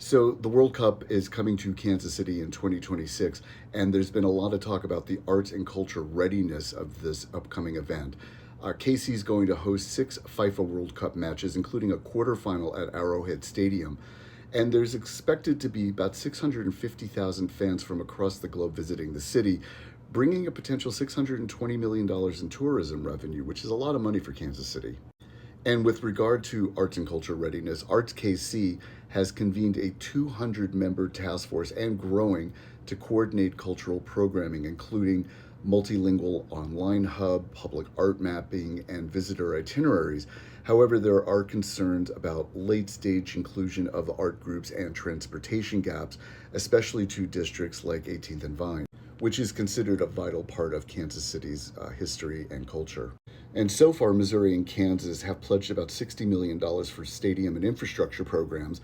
So the World Cup is coming to Kansas City in 2026, and there's been a lot of talk about the arts and culture readiness of this upcoming event. KC is going to host 6 FIFA World Cup matches, including a quarterfinal at Arrowhead Stadium. And there's expected to be about 650,000 fans from across the globe visiting the city, bringing a potential $620 million in tourism revenue, which is a lot of money for Kansas City. And with regard to arts and culture readiness, Arts KC has convened a 200-member task force and growing to coordinate cultural programming, including multilingual online hub, public art mapping, and visitor itineraries. However, there are concerns about late-stage inclusion of art groups and transportation gaps, especially to districts like 18th and Vine, which is considered a vital part of Kansas City's history and culture. And so far, Missouri and Kansas have pledged about $60 million for stadium and infrastructure programs.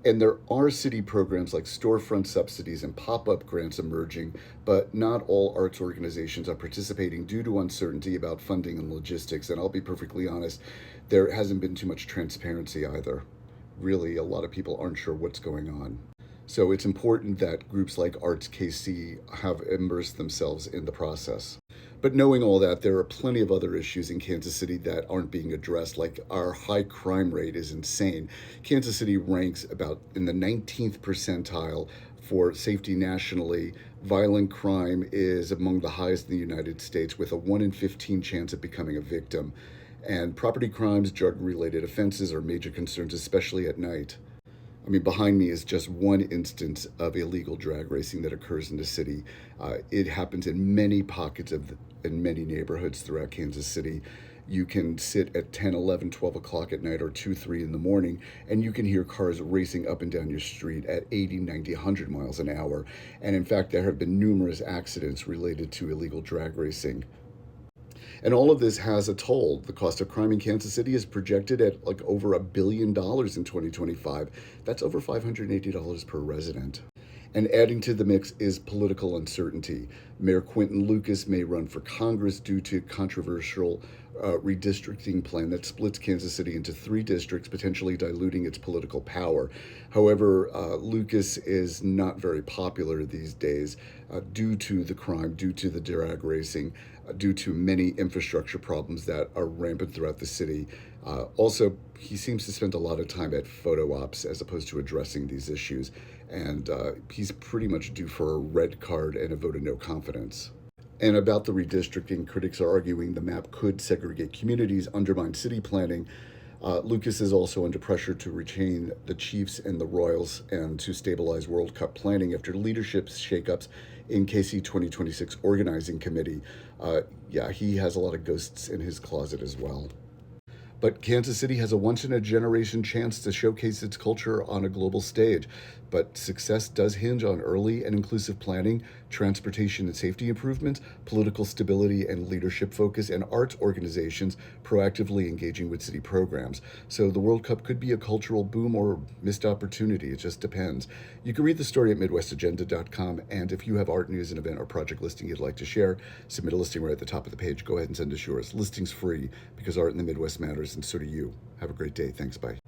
And there are city programs like storefront subsidies and pop up grants emerging, but not all arts organizations are participating due to uncertainty about funding and logistics. And I'll be perfectly honest, there hasn't been too much transparency either. Really, a lot of people aren't sure what's going on. So it's important that groups like Arts KC have immersed themselves in the process. But knowing all that, there are plenty of other issues in Kansas City that aren't being addressed, like our high crime rate is insane. Kansas City ranks about in the 19th percentile for safety nationally. Violent crime is among the highest in the United States, with a 1 in 15 chance of becoming a victim. And property crimes, drug-related offenses are major concerns, especially at night. I mean, behind me is just one instance of illegal drag racing that occurs in the city. It happens in many pockets in many neighborhoods throughout Kansas City. You can sit at 10, 11, 12 o'clock at night or 2, 3 in the morning, and you can hear cars racing up and down your street at 80, 90, 100 miles an hour. And in fact, there have been numerous accidents related to illegal drag racing. And all of this has a toll. The cost of crime in Kansas City is projected at like over $1 billion in 2025. That's over $580 per resident. And adding to the mix is political uncertainty. Mayor Quinton Lucas may run for Congress due to controversial redistricting plan that splits Kansas City into 3 districts, potentially diluting its political power. However, Lucas is not very popular these days due to the crime, due to the drag racing, due to many infrastructure problems that are rampant throughout the city. Also, he seems to spend a lot of time at photo ops as opposed to addressing these issues. And he's pretty much due for a red card and a vote of no confidence. And about the redistricting, critics are arguing the map could segregate communities, undermine city planning. Lucas is also under pressure to retain the Chiefs and the Royals and to stabilize World Cup planning after leadership shakeups in KC 2026 organizing committee. Yeah, he has a lot of ghosts in his closet as well. But Kansas City has a once-in-a-generation chance to showcase its culture on a global stage. But success does hinge on early and inclusive planning, transportation and safety improvements, political stability and leadership focus, and arts organizations proactively engaging with city programs. So the World Cup could be a cultural boom or missed opportunity. It just depends. You can read the story at MidwestAgenda.com, and if you have art news, an event, or project listing you'd like to share, submit a listing right at the top of the page. Go ahead and send us yours. Listing's free because art in the Midwest matters, and so do you. Have a great day. Thanks. Bye.